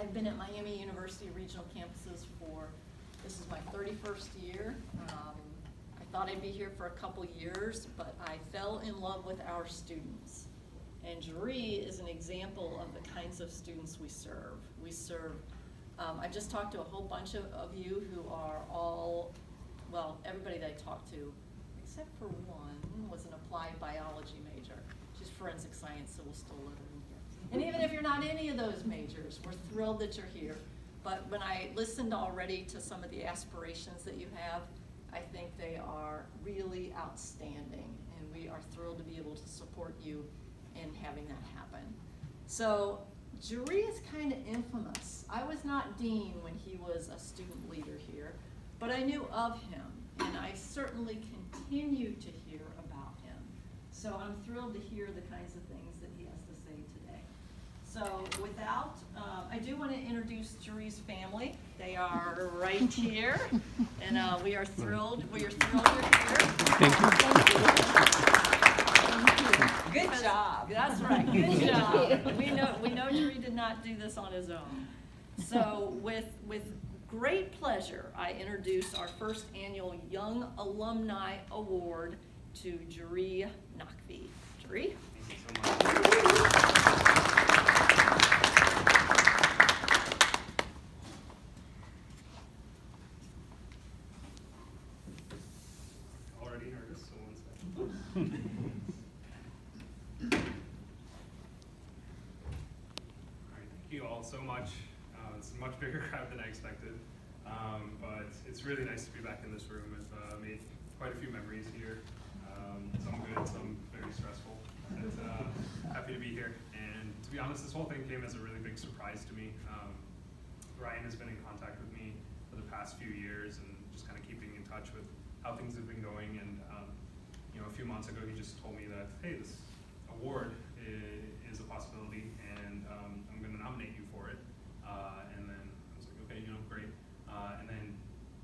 I've been at Miami University regional campuses this is my 31st year. I thought I'd be here for a couple years, but I fell in love with our students. And Jaree is an example of the kinds of students we serve. I just talked to a whole bunch of you who are all, well, everybody that I talked to, except for one, was an applied biology major. She's forensic science, so we'll still let her in here. And even if you're not any of those majors, we're thrilled that you're here. But when I listened already to some of the aspirations that you have, I think they are really outstanding, and we are thrilled to be able to support you in having that happen. So Jaree is kind of infamous. I was not dean when he was a student leader here, but I knew of him, and I certainly continue to hear about him. So I'm thrilled to hear the kinds of things that he has to say today. So I do want to introduce Jaree's family. They are right here, and we are thrilled. You're here. Thank you. Good job. That's right. Good job. We know Jaree did not do this on his own. So with great pleasure, I introduce our first annual Young Alumni Award to Jaree Naqvi. Jaree? Thank you so much. Already nervous, so one second. Alright, thank you all so much. It's a much bigger crowd than I expected, but it's really nice to be back in this room. I've made quite a few memories here, some good, some very stressful. But happy to be here. And to be honest, this whole thing came as a really big surprise to me. Ryan has been in contact with me for the past few years and just kind of keeping in touch with how things have been going. And a few months ago, he just told me that, hey, this award is a possibility, and I'm going to nominate you for it. And then I was like, okay, great. And then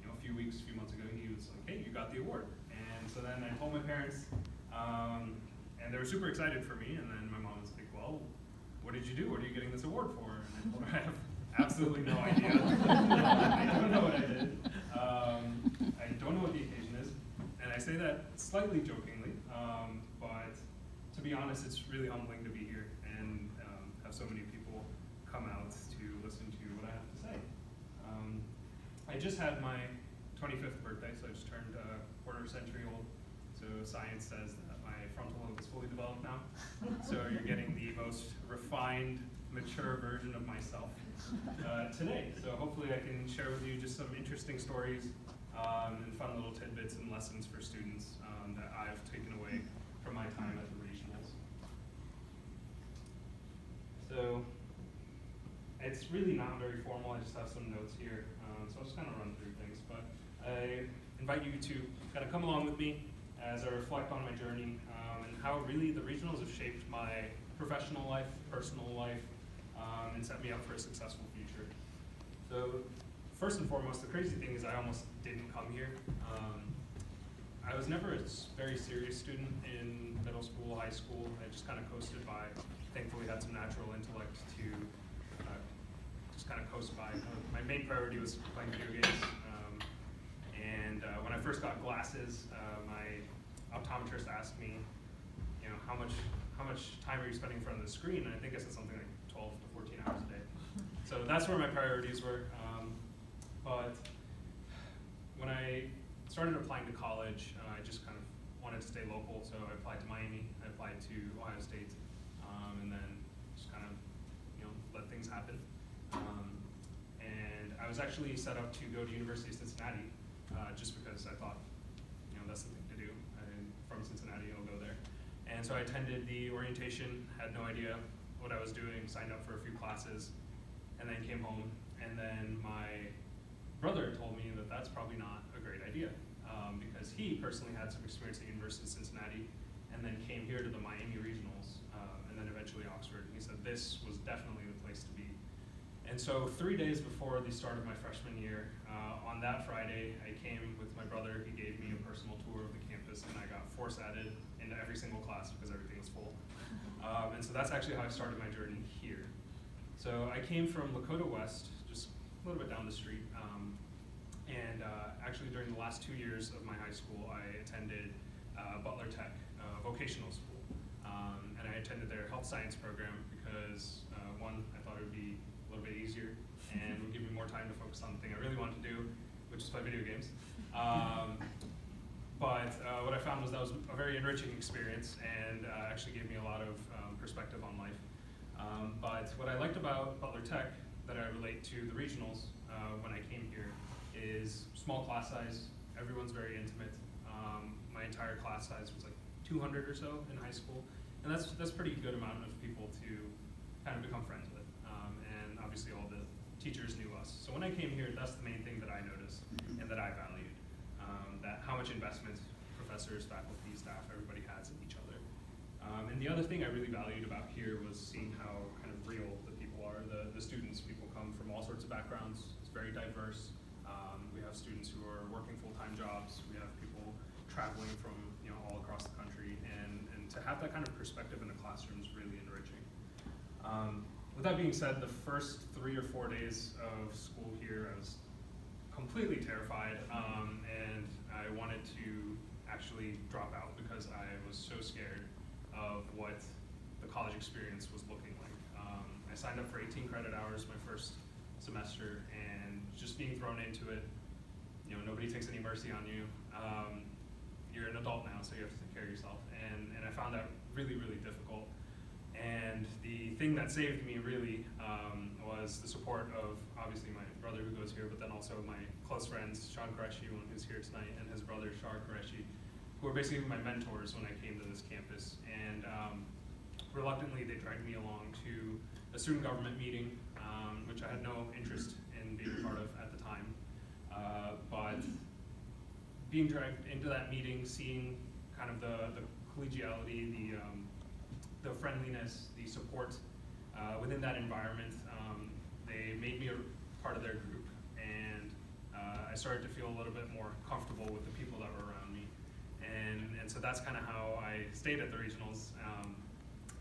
a few months ago, he was like, hey, you got the award. And so then I told my parents, and they were super excited for me. And then my mom was like, well, what did you do? What are you getting this award for? And I told her, I have absolutely no idea. I don't know what I did. I don't know what the occasion is. And I say that slightly jokingly, but to be honest, it's really humbling to be here and have so many people come out to listen to what I have to say. I just had my 25th birthday, so I just turned a quarter century old. So science says that my frontal lobe is fully developed now. So you're getting the most refined, mature version of myself today. So hopefully I can share with you just some interesting stories and fun little tidbits and lessons for students that I've taken away from my time at the regionals. So it's really not very formal. I just have some notes here. So I'll just kind of run through things. But I invite you to kind of come along with me as I reflect on my journey and how really the regionals have shaped my professional life, personal life, and set me up for a successful future. So first and foremost, the crazy thing is I almost didn't come here. I was never a very serious student in middle school, high school. I just kind of coasted by. Thankfully had some natural intellect to just kind of coast by. My main priority was playing video games. And when I first got glasses, my optometrist asked me, how much time are you spending in front of the screen? And I think I said something like 12 to 14 hours a day. So that's where my priorities were. But when I started applying to college, I just kind of wanted to stay local. So I applied to Miami, I applied to Ohio State, and then just kind of, let things happen. And I was actually set up to go to University of Cincinnati, just because I thought, that's the thing to do. I'm from Cincinnati, I'll go there. And so I attended the orientation, had no idea what I was doing, signed up for a few classes, and then came home. And then my brother told me that that's probably not a great idea, because he personally had some experience at University of Cincinnati, and then came here to the Miami regionals, and then eventually Oxford. And he said this was definitely the place to be. And so 3 days before the start of my freshman year, on that Friday, I came with my brother. He gave me a personal tour of the campus, and I got force added into every single class because everything was full. And so that's actually how I started my journey here. So I came from Lakota West, just a little bit down the street, and actually during the last 2 years of my high school, I attended Butler Tech, vocational school. And I attended their health science program because, one, I thought it would be a little bit easier and would give me more time to focus on the thing I really wanted to do, which is play video games. But what I found was that was a very enriching experience and actually gave me a lot of perspective on life. But what I liked about Butler Tech that I relate to the regionals when I came here is small class size. Everyone's very intimate. My entire class size was like 200 or so in high school, and that's pretty good amount of people to kind of become friends with. And obviously all the teachers knew us. So when I came here, that's the main thing that I noticed and that I valued. That how much investment professors, faculty, staff, everybody has in each other. And the other thing I really valued about here was seeing how kind of real the people are. The students, people come from all sorts of backgrounds. It's very diverse. We have students who are working full-time jobs. We have people traveling from all across the country, and to have that kind of perspective in the classroom is really enriching. With that being said, the first 3 or 4 days of school here, I was completely terrified, and I wanted to actually drop out because I was so scared of what the college experience was looking like. I signed up for 18 credit hours my first semester, and just being thrown into it, nobody takes any mercy on you. You're an adult now, so you have to take care of yourself, and I found that really, really difficult. And the thing that saved me really was the support of obviously my brother who goes here, but then also my close friends, Sean Qureshi, one who's here tonight, and his brother, Shar Qureshi, who were basically my mentors when I came to this campus. And reluctantly, they dragged me along to a student government meeting, which I had no interest in being a part of at the time. But being dragged into that meeting, seeing kind of the collegiality, the friendliness, the support within that environment, they made me a part of their group, and I started to feel a little bit more comfortable with the people that were around me. And so that's kind of how I stayed at the regionals.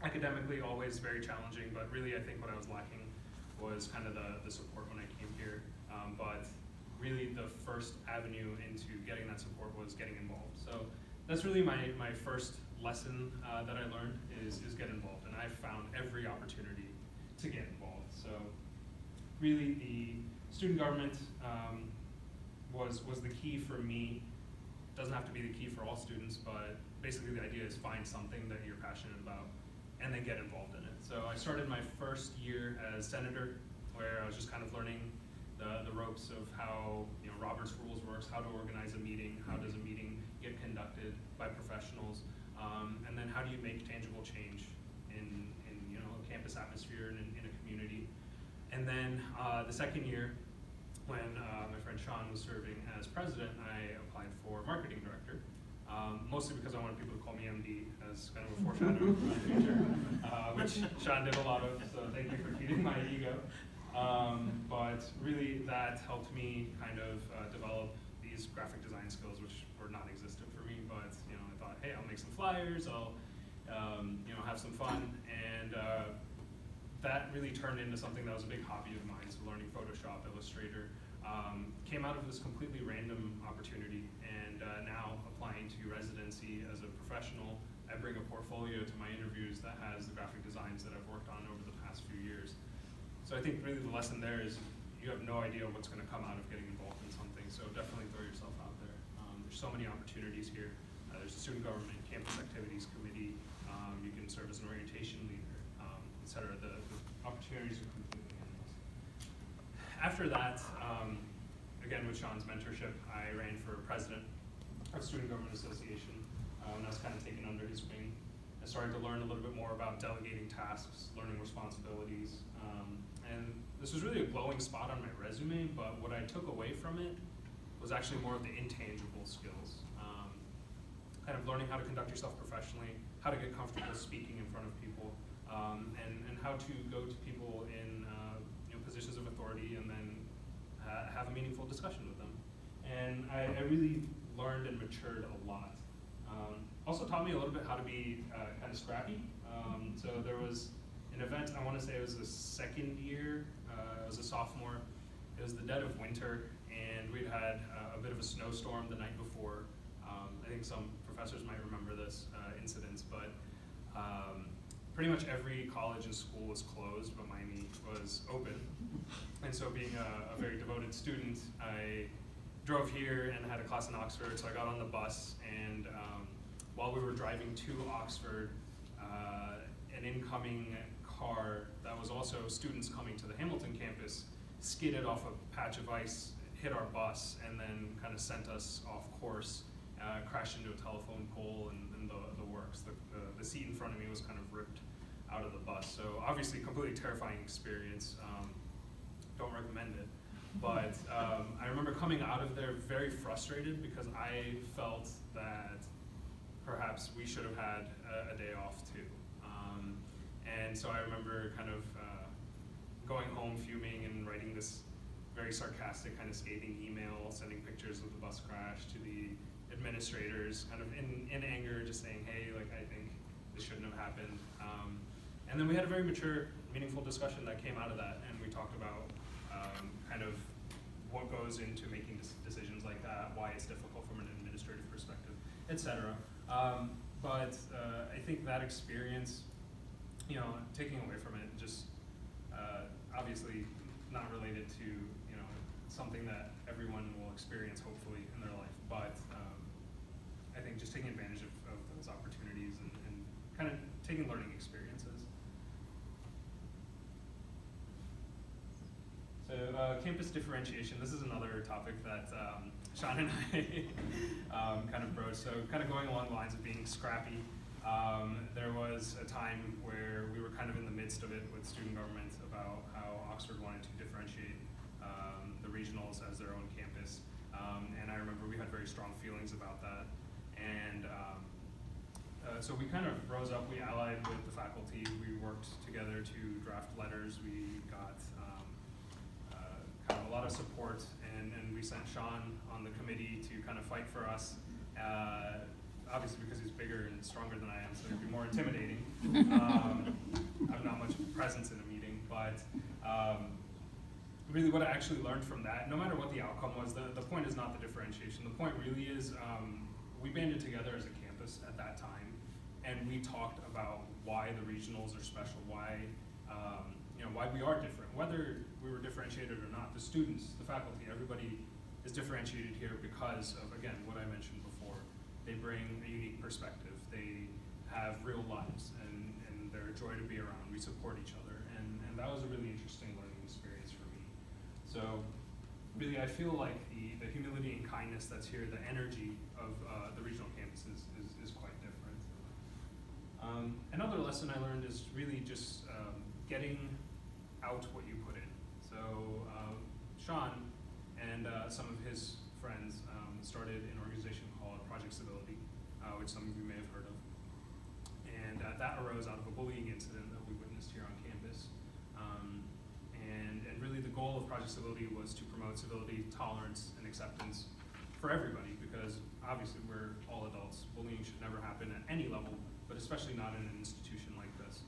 Academically, always very challenging, but really I think what I was lacking was kind of the support when I came here. But really the first avenue into getting that support was getting involved. So that's really my first lesson that I learned is get involved, and I found every opportunity to get involved. So really the student government was the key for me. Doesn't have to be the key for all students, but basically the idea is find something that you're passionate about and then get involved in it. So I started my first year as senator, where I was just kind of learning the ropes of how Robert's Rules works, how to organize a meeting, how does a meeting get conducted by professionals, and then how do you make tangible change in a campus atmosphere and in a community. And then the second year, when my friend Sean was serving as president, I applied for marketing director, mostly because I wanted people to call me MD as kind of a foreshadowing for my future, which Sean did a lot of, so thank you for feeding my ego. But really that helped me kind of develop these graphic design skills, which were non-existent for me, but I thought, hey, I'll make some flyers, I'll have some fun, and that really turned into something that was a big hobby of mine, so learning Photoshop, Illustrator. Came out of this completely random opportunity, and now applying to residency as a professional, I bring a portfolio to my interviews that has the graphic designs that I've worked on over the past few years. So I think really the lesson there is you have no idea what's going to come out of getting involved in something, so definitely throw yourself out there. There's so many opportunities here. There's a student government, campus activities committee, you can serve as an orientation leader, et cetera. The opportunities are completely endless. After that, again with Sean's mentorship, I ran for president of Student Government Association, and I was kind of taken under his wing. I started to learn a little bit more about delegating tasks, learning responsibilities, and this was really a glowing spot on my resume, but what I took away from it was actually more of the intangible skills. Kind of learning how to conduct yourself professionally, how to get comfortable speaking in front of people, and how to go to people in positions of authority and then have a meaningful discussion with them. And I really learned and matured a lot. Also taught me a little bit how to be kind of scrappy. So there was an event, I want to say it was the second year, I was a sophomore. It was the dead of winter, and we'd had a bit of a snowstorm the night before. I think some professors might remember this incident, but pretty much every college and school was closed, but Miami was open. And so being a very devoted student, I drove here and had a class in Oxford, so I got on the bus, and while we were driving to Oxford, an incoming car that was also students coming to the Hamilton campus skidded off a patch of ice, hit our bus, and then kind of sent us off course, crashed into a telephone pole and the works. The seat in front of me was kind of ripped out of the bus. So obviously completely terrifying experience. Don't recommend it. But I remember coming out of there very frustrated because I felt that perhaps we should have had a day off too. And so I remember kind of going home fuming and writing this very sarcastic, kind of scathing email, sending pictures of the bus crash to the administrators, kind of in anger, just saying, hey, like, I think this shouldn't have happened. And then we had a very mature, meaningful discussion that came out of that, and we talked about kind of what goes into making decisions like that, why it's difficult from an administrative perspective, etc. But I think that experience, you know, taking away from it, just obviously not related to, you know, something that everyone will experience hopefully in their life, but I think just taking advantage of those opportunities and kind of taking learning experiences. So campus differentiation, this is another topic that Sean and I kind of broached. So kind of going along the lines of being scrappy, there was a time where we were kind of in the midst of it with student government about how Oxford wanted to differentiate the regionals as their own campus. And I remember we had very strong feelings about that. And so we kind of rose up, we allied with the faculty, we worked together to draft letters, we got kind of a lot of support, and we sent Sean on the committee to kind of fight for us. Obviously because he's bigger and stronger than I am, so it'd be more intimidating. I have not much presence in a meeting, but really what I actually learned from that, no matter what the outcome was, the point is not the differentiation. The point really is we banded together as a campus at that time, and we talked about why the regionals are special, why you know, why we are different, whether we were differentiated or not. The students, the faculty, everybody is differentiated here because of, again, what I mentioned before. They bring a unique perspective. They have real lives, and they're a joy to be around. We support each other, and that was a really interesting learning experience for me. So really, I feel like the humility and kindness that's here, the energy of the regional campus is quite different. Another lesson I learned is really just getting out what you put in. So Sean and some of his friends started an organization called Project Civility, which some of you may have heard of. And that arose out of a bullying incident that we witnessed here on campus. And really the goal of Project Civility was to promote civility, tolerance, and acceptance for everybody, because obviously we're all adults. Bullying should never happen at any level, but especially not in an institution like this.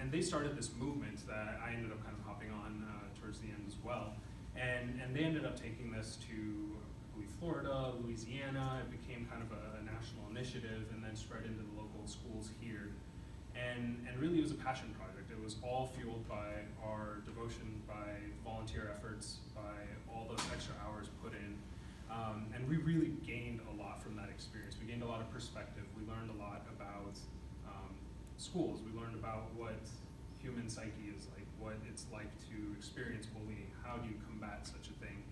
And they started this movement that I ended up kind of hopping on towards the end as well. And they ended up taking this to, I believe, Florida, Louisiana. It became kind of a national initiative and then spread into the local schools here. And really it was a passion project. It was all fueled by our devotion, by volunteer efforts, by all those extra hours put in. And we really gained a lot from that experience. We gained a lot of perspective. We learned a lot about schools. We learned about what human psyche is like, what it's like to experience bullying, how do you combat such a thing.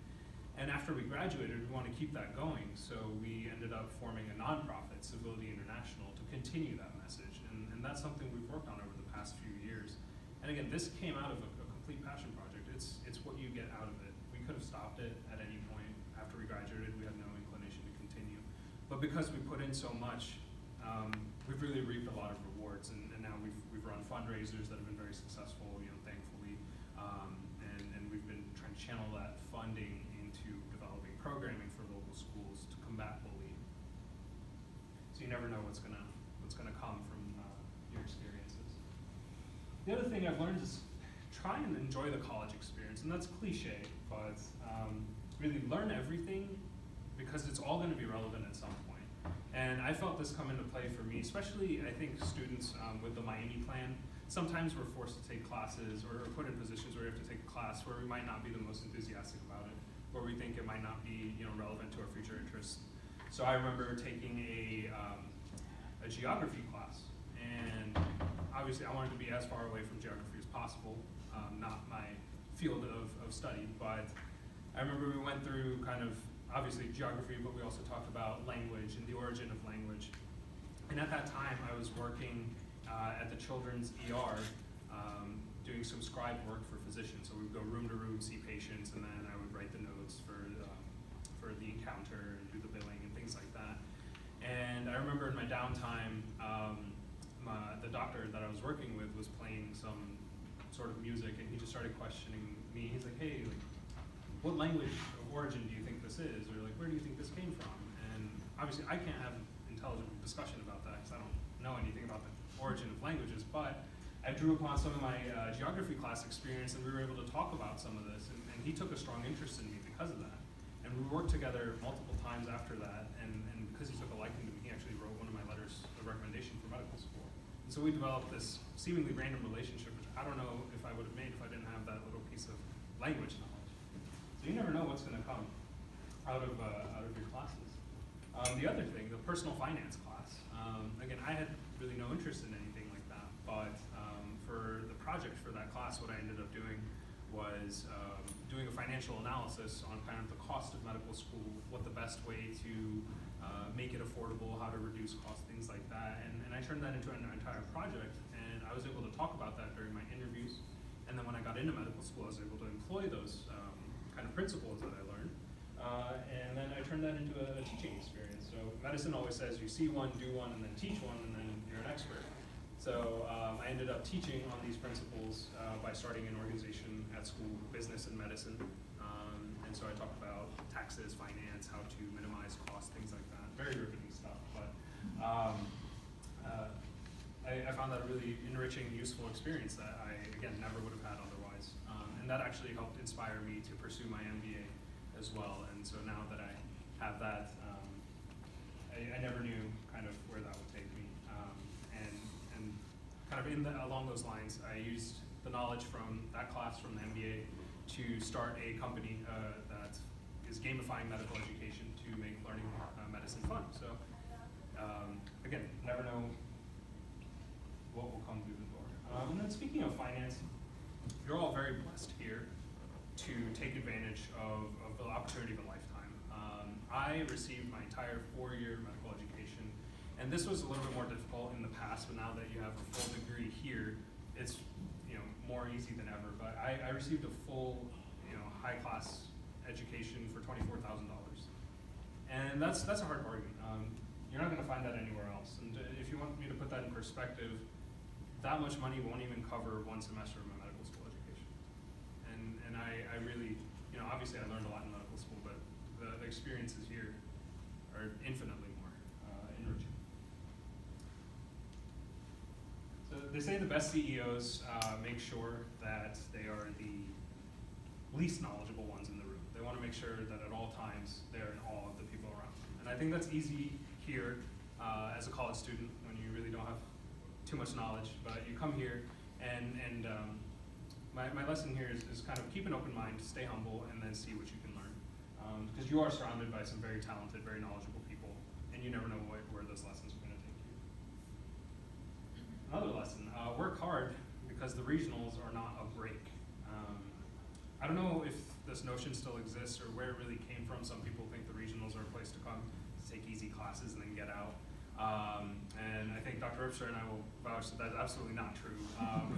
And after we graduated, we want to keep that going, so we ended up forming a nonprofit, Civility International, to continue that message. And that's something we've worked on over the past few years. And again, this came out of a complete passion project. It's what you get out of it. We could have stopped it at any point. After we graduated, we had no inclination to continue. But because we put in so much, we've really reaped a lot of rewards, and now we've run fundraisers that have been very successful, you know, thankfully, and we've been trying to channel that funding into developing programming for local schools to combat bullying. So you never know what's gonna come from your experiences. The other thing I've learned is try and enjoy the college experience, and that's cliche, but really learn everything because it's all going to be relevant at some point. And I felt this come into play for me, especially I think students with the Miami plan. Sometimes we're forced to take classes or put in positions where we have to take a class where we might not be the most enthusiastic about it, where we think it might not be relevant to our future interests. So I remember taking a geography class, and obviously I wanted to be as far away from geography as possible, not my field of study, but I remember we went through kind of obviously geography, but we also talked about language and the origin of language. And at that time I was working at the children's ER, doing some scribe work for physicians. So we would go room to room, see patients, and then I would write the notes for the encounter and do the billing and things like that. And I remember in my downtime, the doctor that I was working with was playing some sort of music, and he just started questioning me. He's like, hey, like, what language of origin do you think this is? Or like, where do you think this came from? And obviously I can't have an intelligent discussion about that because I don't know anything about the origin of languages, but I drew upon some of my geography class experience, and we were able to talk about some of this, and he took a strong interest in me because of that. And we worked together multiple times after that, and because he took a liking to me, he actually wrote one of my letters of recommendation for medical school. And so we developed this seemingly random relationship, which I don't know if I would have made if I didn't have that little piece of language knowledge. So you never know what's going to come out of your classes. The other thing, the personal finance class. Again, I had really no interest in anything like that, but for the project for that class, what I ended up doing was doing a financial analysis on kind of the cost of medical school, what the best way to make it affordable, how to reduce costs, things like that. And I turned that into an entire project, and I was able to talk about that during my interviews. And then when I got into medical school, I was able to employ those kind of principles that I learned. And then I turned that into a teaching experience. So medicine always says you see one, do one, and then teach one, and then you're an expert. So I ended up teaching on these principles by starting an organization at school, business and medicine. And so I talked about taxes, finance, how to minimize costs, things like that. Very riveting stuff, but I found that a really enriching, useful experience that I, again, never would have had otherwise. And that actually helped inspire me to pursue my MBA as well. And so now that I have that, I never knew kind of where that would take me. And kind of along those lines, I used the knowledge from that class from the MBA to start a company that is gamifying medical education to make learning medicine fun. So again, never know what will come through the door. And then speaking of finance, you're all very blessed here to take advantage of the opportunity of a lifetime. I received my entire 4-year medical education, and this was a little bit more difficult in the past, but now that you have a full degree here, it's more easy than ever. But I received a full high-class education for $24,000, and that's a hard bargain. You're not going to find that anywhere else. And if you want me to put that in perspective, that much money won't even cover 1 semester of my medical school education. And I really, obviously I learned a lot in medical school, but the experiences here are infinitely more enriching. So they say the best CEOs make sure that they are the least knowledgeable ones in the room. They want to make sure that at all times they're in awe of the people around them. And I think that's easy here as a college student when you really don't have too much knowledge, but you come here and my lesson here is kind of keep an open mind, stay humble, and then see what you can learn. Because you are surrounded by some very talented, very knowledgeable people, and you never know where those lessons are going to take you. Another lesson, work hard because the regionals are not a break. I don't know if this notion still exists or where it really came from. Some people think the regionals are a place to come to take easy classes and then get out. And I think Dr. Ripster and I will vouch that that's absolutely not true.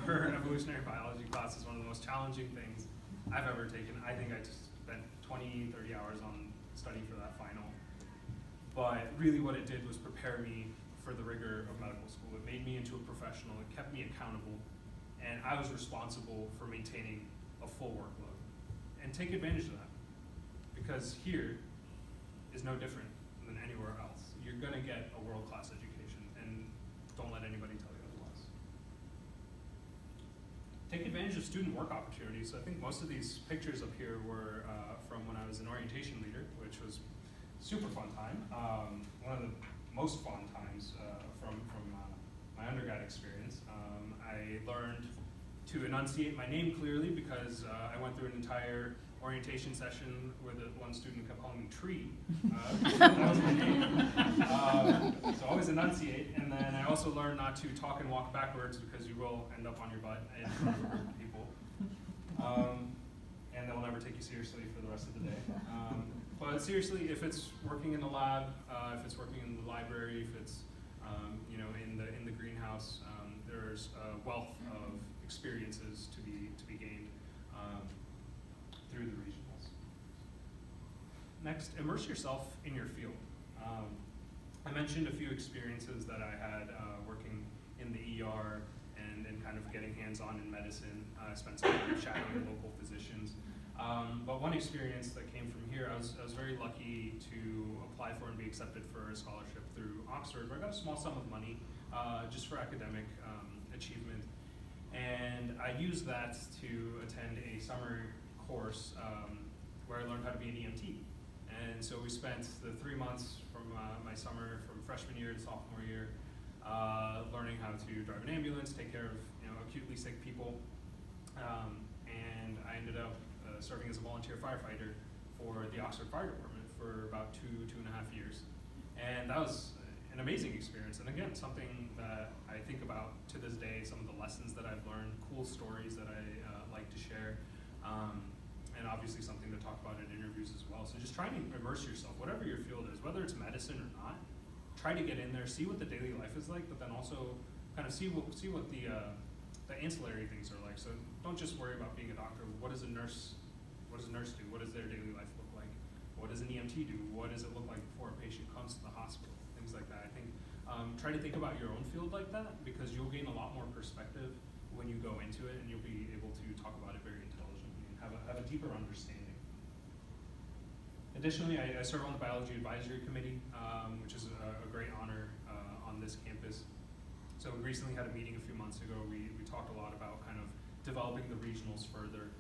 Her evolutionary biology class is one of the most challenging things I've ever taken. I think I just spent 20, 30 hours on studying for that final. But really what it did was prepare me for the rigor of medical school. It made me into a professional. It kept me accountable. And I was responsible for maintaining a full workload. And take advantage of that. Because here is no different than anywhere else. You're going to get a world-class education, and don't let anybody tell you otherwise. take advantage of student work opportunities. So I think most of these pictures up here were from when I was an orientation leader, which was super fun time. One of the most fun times from my undergrad experience. I learned to enunciate my name clearly because I went through an entire orientation session where the one student kept calling me Tree. That was my name. So always enunciate. And then I also learned not to talk and walk backwards because you will end up on your butt in front of a group of people. And they'll never take you seriously for the rest of the day. But seriously, if it's working in the lab, if it's working in the library, if it's in the greenhouse, there's a wealth of experiences to be gained through the regionals. Next, immerse yourself in your field. I mentioned a few experiences that I had working in the ER and kind of getting hands-on in medicine. I spent some time shadowing local physicians. But one experience that came from here, I was very lucky to apply for and be accepted for a scholarship through Oxford, where I got a small sum of money just for academic achievement. And I used that to attend a summer course where I learned how to be an EMT. And so we spent the 3 months from my summer, from freshman year to sophomore year, learning how to drive an ambulance, take care of acutely sick people. And I ended up serving as a volunteer firefighter for the Oxford Fire Department for about 2.5 years. And that was an amazing experience. And again, something that I think about to this day, some of the lessons that I've learned, cool stories that I like to share, and obviously something to talk about in interviews as well. So just try to immerse yourself, whatever your field is, whether it's medicine or not, try to get in there, see what the daily life is like, but then also kind of see what the ancillary things are like. So don't just worry about being a doctor. What does a nurse do? What does their daily life look like? What does an EMT do? What does it look like before a patient comes to the hospital? Things like that. I think try to think about your own field like that, because you'll gain a lot more perspective when you go into it, and you'll be able to talk about it very intelligently and have a deeper understanding. Additionally, I serve on the Biology Advisory Committee, which is a great honor on this campus. So we recently had a meeting a few months ago. We talked a lot about kind of developing the regionals further.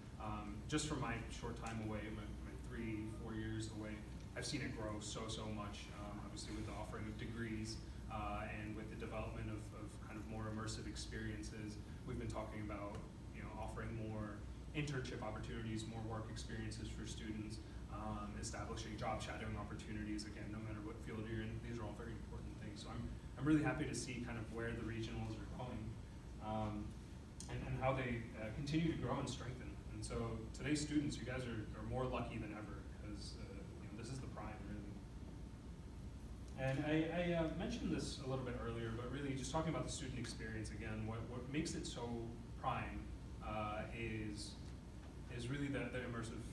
Just from my short time away, my 3-4 years away, I've seen it grow so much, obviously with the offering of degrees and with the development of kind of more immersive experiences. We've been talking about offering more internship opportunities, more work experiences for students, establishing job shadowing opportunities, again, no matter what field you're in. These are all very important things. So I'm really happy to see kind of where the regionals are going and how they continue to grow and strengthen. And so today's students, you guys are more lucky than ever, because this is the prime, really. And I mentioned this a little bit earlier, but really just talking about the student experience again, what makes it so prime is really the immersive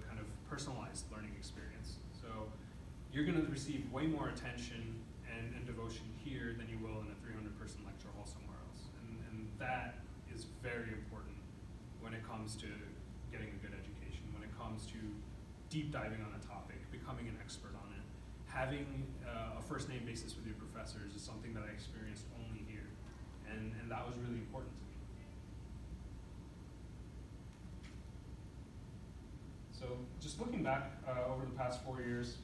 kind of personalized learning experience. So you're going to receive way more attention and devotion here than you will in a 300-person lecture hall somewhere else. And that is very important when it comes to getting a good education, when it comes to deep diving on a topic, becoming an expert on it. Having a first name basis with your professors is something that I experienced only here, and that was really important to me. So just looking back over the past 4 years,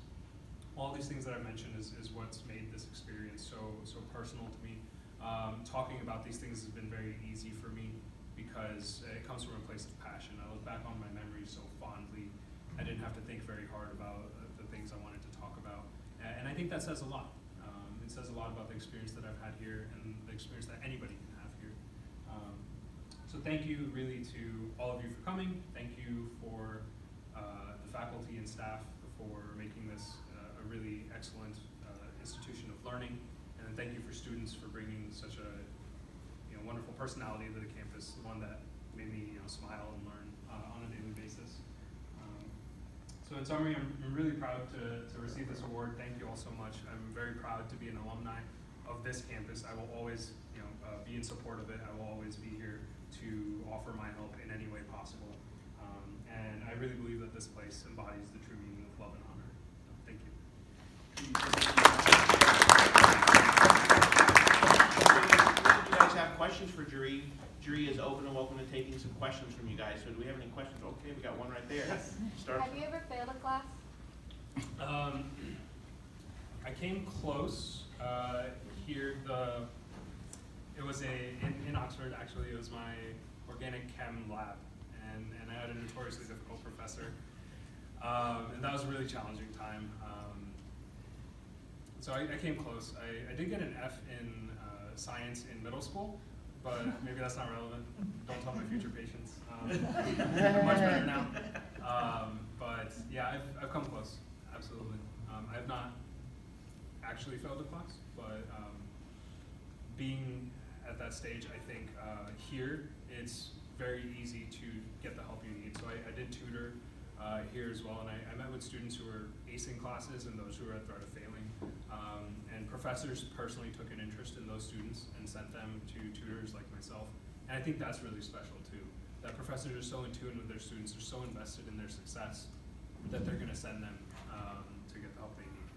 all these things that I mentioned is what's made this experience so personal to me. Talking about these things has been very easy for me because it comes from a place of passion. I look back on my memories so fondly. I didn't have to think very hard about the things I wanted to talk about. And I think that says a lot. It says a lot about the experience that I've had here and the experience that anybody can have here. So thank you really to all of you for coming. Thank you for the faculty and staff for making this a really excellent institution of learning. And then thank you for students for bringing such a wonderful personality to the campus, one that made me smile and learn on a daily basis. So in summary, I'm really proud to receive this award. Thank you all so much. I'm very proud to be an alumni of this campus. I will always be in support of it. I will always be here to offer my help in any way possible. And I really believe that this place embodies the true meaning of love and honor. So, thank you. You guys have questions for Jaree? jury is open and welcome to taking some questions from you guys. So do we have any questions? Okay, we got one right there. Yes. Start. Have you ever failed a class? I came close here. It was in Oxford actually. It was my organic chem lab, and I had a notoriously difficult professor, and that was a really challenging time. So I came close. I did get an F in science in middle school, but maybe that's not relevant. Don't tell my future patients. I'm much better now. But yeah, I've come close, absolutely. I have not actually failed a class, but being at that stage, I think here it's very easy to get the help you need. So I did tutor here as well, and I met with students who were acing classes and those who were at threat of failing. And professors personally took an interest in those students and sent them to tutors like myself. And I think that's really special too, that professors are so in tune with their students, they're so invested in their success that they're gonna send them to get the help they need.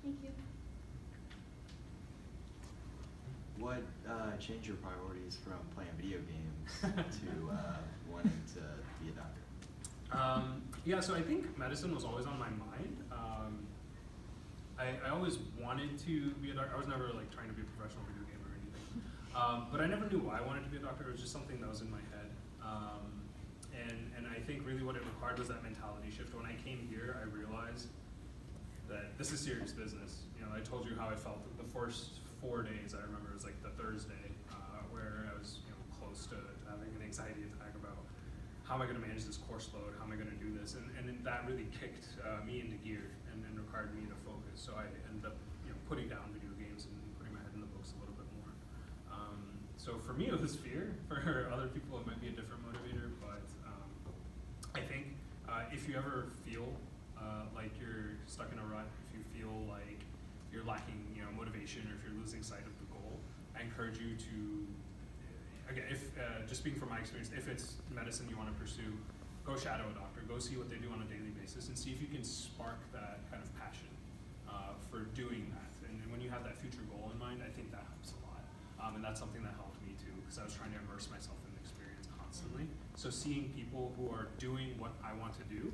Thank you. What changed your priorities from playing video games to wanting to be a doctor? Yeah, so I think medicine was always on my mind. I always wanted to be a doctor. I was never like trying to be a professional video gamer or anything. But I never knew why I wanted to be a doctor. It was just something that was in my head. And I think really what it required was that mentality shift. When I came here, I realized that this is serious business. You know, I told you how I felt the first 4 days. I remember it was like the Thursday where I was close to having an anxiety attack about how am I going to manage this course load? How am I going to do this? And that really kicked me into gear and required me to focus. So I ended up putting down video games and putting my head in the books a little bit more. So for me it was fear. For other people it might be a different motivator, but I think if you ever feel like you're stuck in a rut, if you feel like you're lacking motivation, or if you're losing sight of the goal, I encourage you to, again, if just speaking from my experience, if it's medicine you want to pursue, go shadow a doctor, go see what they do on a daily basis, and see if you can spark that kind of passion for doing that. And when you have that future goal in mind, I think that helps a lot. And that's something that helped me too, because I was trying to immerse myself in the experience constantly. So seeing people who are doing what I want to do,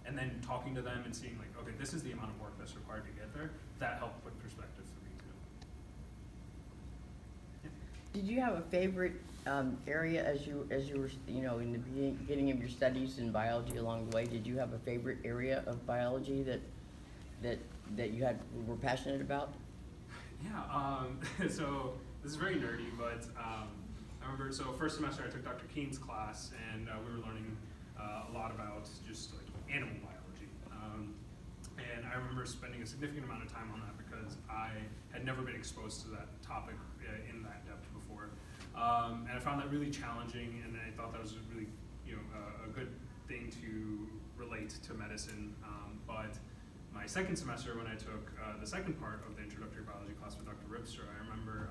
and then talking to them and seeing like, okay, this is the amount of work that's required to get there, that helped put perspective for me too. Did you have a favorite area as you were in the beginning of your studies in biology along the way? Did you have a favorite area of biology that you were passionate about? Yeah. So this is very nerdy, but I remember. So first semester I took Dr. Keene's class, and we were learning a lot about just like animal biology. And I remember spending a significant amount of time on that because I had never been exposed to that topic in that depth before. And I found that really challenging, and I thought that was really, a good thing to relate to medicine. But my second semester, when I took the second part of the introductory biology class with Dr. Ripster, I remember,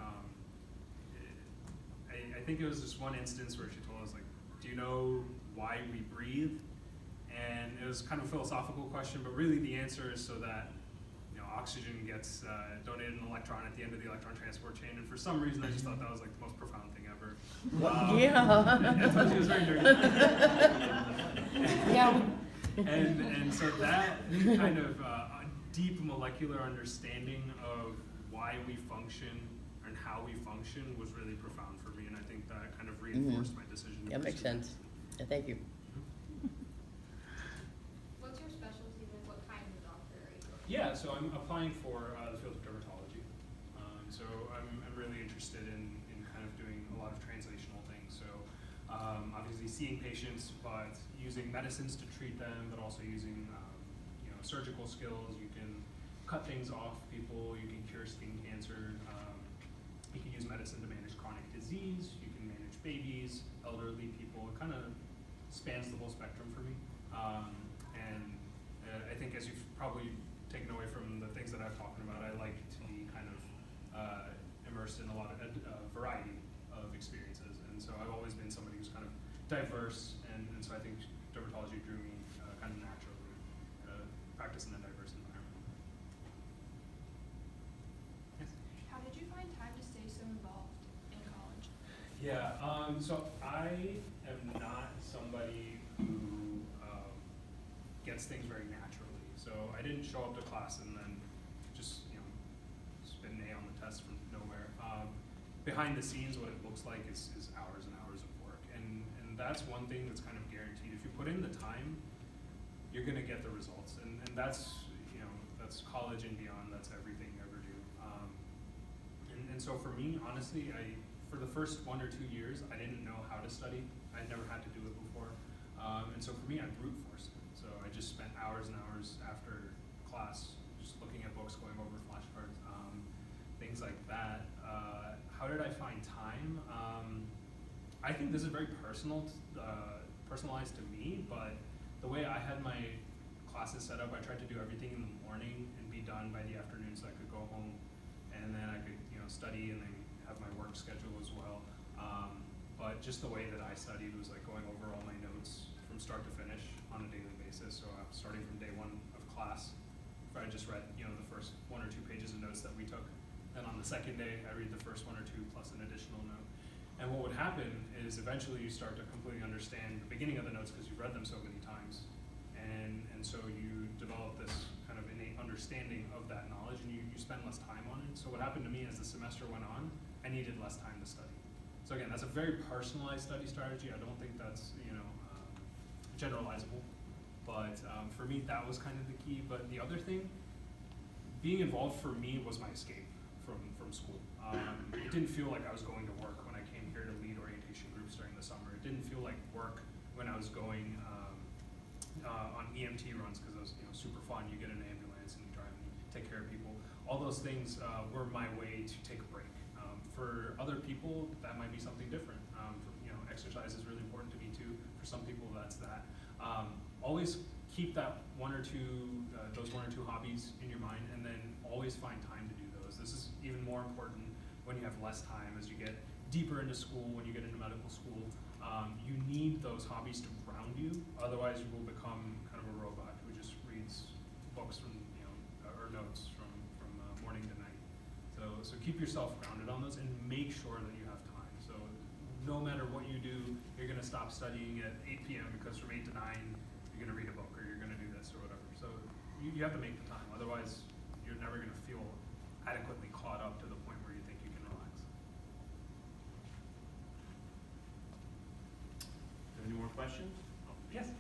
I think it was just one instance where she told us, like, do you know why we breathe? And it was kind of a philosophical question, but really the answer is so that oxygen gets donated an electron at the end of the electron transport chain. And for some reason, I just thought that was like the most profound thing ever. Yeah. And so she was very nerdy. Yeah. And so that kind of deep molecular understanding of why we function and how we function was really profound for me. And I think that kind of reinforced my decision. That makes sense. Yeah, thank you. What's your specialty? Like, what kind of doctor are you? Yeah, so I'm applying for the field of dermatology. So I'm really interested in kind of doing a lot of translational things. So obviously seeing patients, but using medicines to treat them, but also using surgical skills. You can cut things off people. You can cure skin cancer. You can use medicine to manage chronic disease. You can manage babies, elderly people. It kind of spans the whole spectrum for me. I think as you've probably taken away from the things that I've talked about, I like to be kind of immersed in a lot of variety of experiences. And so I've always been somebody who's kind of diverse, and so I think dermatology drew me kind of naturally practice in a diverse environment. Yes? How did you find time to stay so involved in college? Yeah, so I am not somebody who gets things very naturally. So I didn't show up to class and then just, spit an A on the test from nowhere. Behind the scenes, what it looks like is hours and hours of work. And that's one thing that's kind of guaranteed. If you put in the time, you're gonna get the results. And that's, that's college and beyond, that's everything you ever do. And so for me, honestly, for the first 1 or 2 years, I didn't know how to study. I never had to do it before. And so for me, I brute forced it. So I just spent hours and hours after class just looking at books, going over flashcards, things like that. How did I find time? I think this is very personalized to me, but the way I had my classes set up, I tried to do everything in the morning and be done by the afternoon so I could go home and then I could, study and then have my work schedule as well. But just the way that I studied was like going over all my notes from start to finish on a daily basis. So starting from day 1 of class, if I just read, the first 1 or 2 pages of notes that we took. Then on the second day, I read the first 1 or 2 plus an additional note. And what would happen is eventually you start to completely understand the beginning of the notes because you've read them so many times. And so you develop this kind of innate understanding of that knowledge and you spend less time on it. So what happened to me as the semester went on, I needed less time to study. So again, that's a very personalized study strategy. I don't think that's, generalizable. But for me, that was kind of the key. But the other thing, being involved for me was my escape from school. It didn't feel like I was going to work when I came here to lead orientation groups during the summer. It didn't feel like work when I was going on EMT runs because it was super fun. You get an ambulance and you drive and you take care of people. All those things were my way to take a break. For other people, that might be something different. Exercise is really important to me too. For some people, that's that. Always keep that those one or two hobbies in your mind, and then always find time to do those. This is even more important when you have less time as you get deeper into school, when you get into medical school. You need those hobbies to ground you, otherwise you will become kind of a robot who just reads books from, or notes from morning to night. So keep yourself grounded on those and make sure that you have time. So no matter what you do, you're gonna stop studying at 8 p.m. because from 8 to 9, you're gonna read a book or you're gonna do this or whatever. So you have to make the time, otherwise you're never gonna feel adequately caught up to the point where you think you can relax. Any more questions? Yes.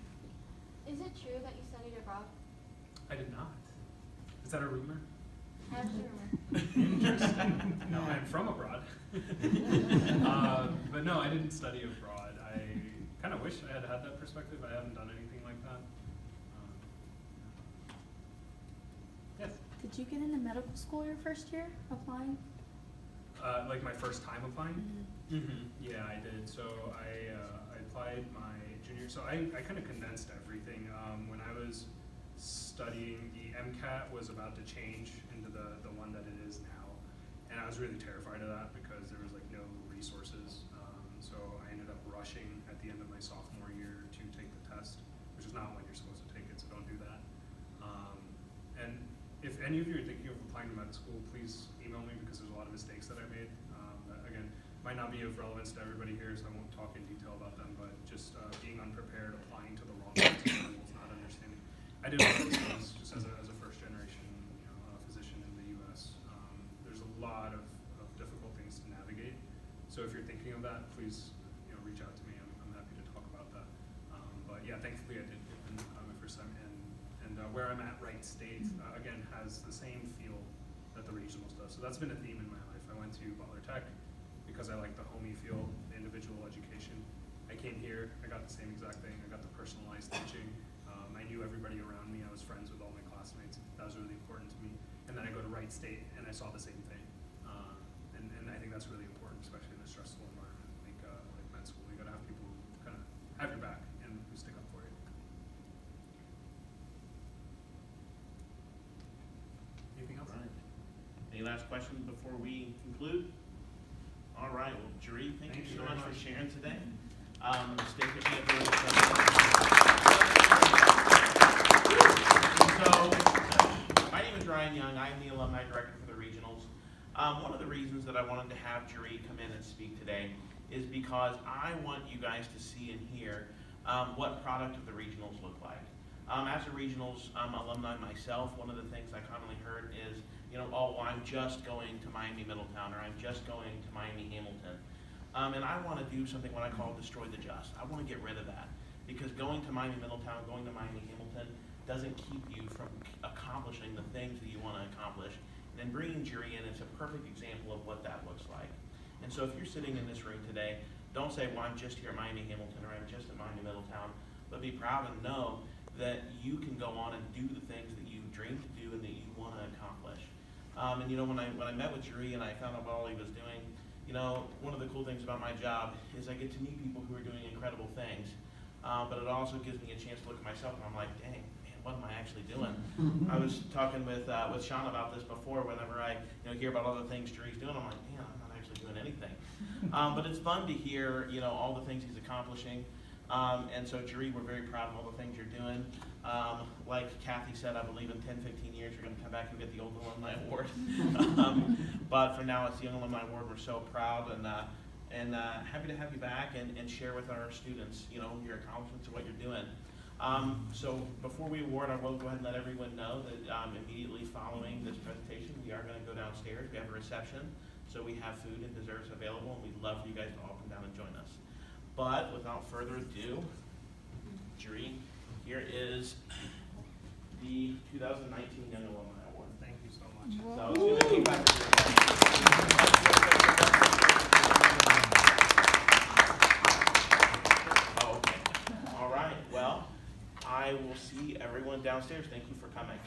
Is it true that you studied abroad? I did not. Is that a rumor? I have to remember. Interesting. No, I'm from abroad. But no, I didn't study abroad. I kind of wish I had had that perspective. I haven't done anything like that. Yes? Did you get into medical school your first year applying? Like my first time applying? Yeah, I did. So I applied my junior. So I kind of condensed everything. When I was studying, the MCAT was about to change into the one that it is now. And I was really terrified of that because there was like no resources. So I ended up rushing at the end of my sophomore year to take the test, which is not when you're supposed to take it, so don't do that. And if any of you are thinking of applying to med school, please email me because there's a lot of mistakes that I made. That, again, might not be of relevance to everybody here, so I won't talk in detail about them, but just being unprepared, applying to the wrong schools, not understanding. I did all those things just as a first generation physician in the US. There's a lot of difficult things to navigate. So if you're thinking of that, please reach out to me. I'm happy to talk about that. But yeah, thankfully I did get in my first time. And where I'm at, Wright State, again, has the same feel that the regionals does. So that's been a theme in my life. I went to Butler Tech because I like the homey feel, the individual education. I came here, I got the same exact thing. I got the personalized teaching. I knew everybody around me. I was friends with all my classmates. That was really important to me. And then I go to Wright State and I saw the same thing. And I think that's really important, especially in a stressful environment like med school. You gotta have people who kind of have your back and who stick up for you. Anything else? Right. Any last questions before we conclude? All right, well, Jaree, thank you so much for sharing today. Stay with me at So, my name is Ryan Young. I'm the Alumni Director for the Regionals. One of the reasons that I wanted to have Jaree come in and speak today is because I want you guys to see and hear what product of the regionals look like. As a regionals alumni myself, one of the things I commonly heard is, oh, well, I'm just going to Miami Middletown, or I'm just going to Miami Hamilton. And I want to do something what I call destroy the just. I want to get rid of that, because going to Miami Middletown, going to Miami Hamilton doesn't keep you from accomplishing the things that you want to accomplish. And then bringing Jaree in is a perfect example of what that looks like. And so if you're sitting in this room today, don't say, well, I'm just here at Miami Hamilton, or I'm just at Miami Middletown, but be proud and know that you can go on and do the things that you dream to do and that you want to accomplish. And when I met with Jaree and I found out what all he was doing, one of the cool things about my job is I get to meet people who are doing incredible things. But it also gives me a chance to look at myself and I'm like, dang, man, what am I actually doing? I was talking with Sean about this before. Whenever I hear about all the things Jaree's doing, I'm like, man, I'm not actually doing anything. But it's fun to hear all the things he's accomplishing. And so Jaree, we're very proud of all the things you're doing. Like Kathy said, I believe in 10, 15 years you're going to come back and get the Young Alumni Award. But for now, it's the Young Alumni Award. We're so proud and happy to have you back and share with our students, your accomplishments and what you're doing. So before we award, I will go ahead and let everyone know that immediately following this presentation, we are going to go downstairs. We have a reception, so we have food and desserts available, and we'd love for you guys to all come down and join us. But without further ado, Jaree, here is the 2019 Young Alumni Award. Thank you so much. So it's going to be back to Okay. All right. Well, I will see everyone downstairs. Thank you for coming.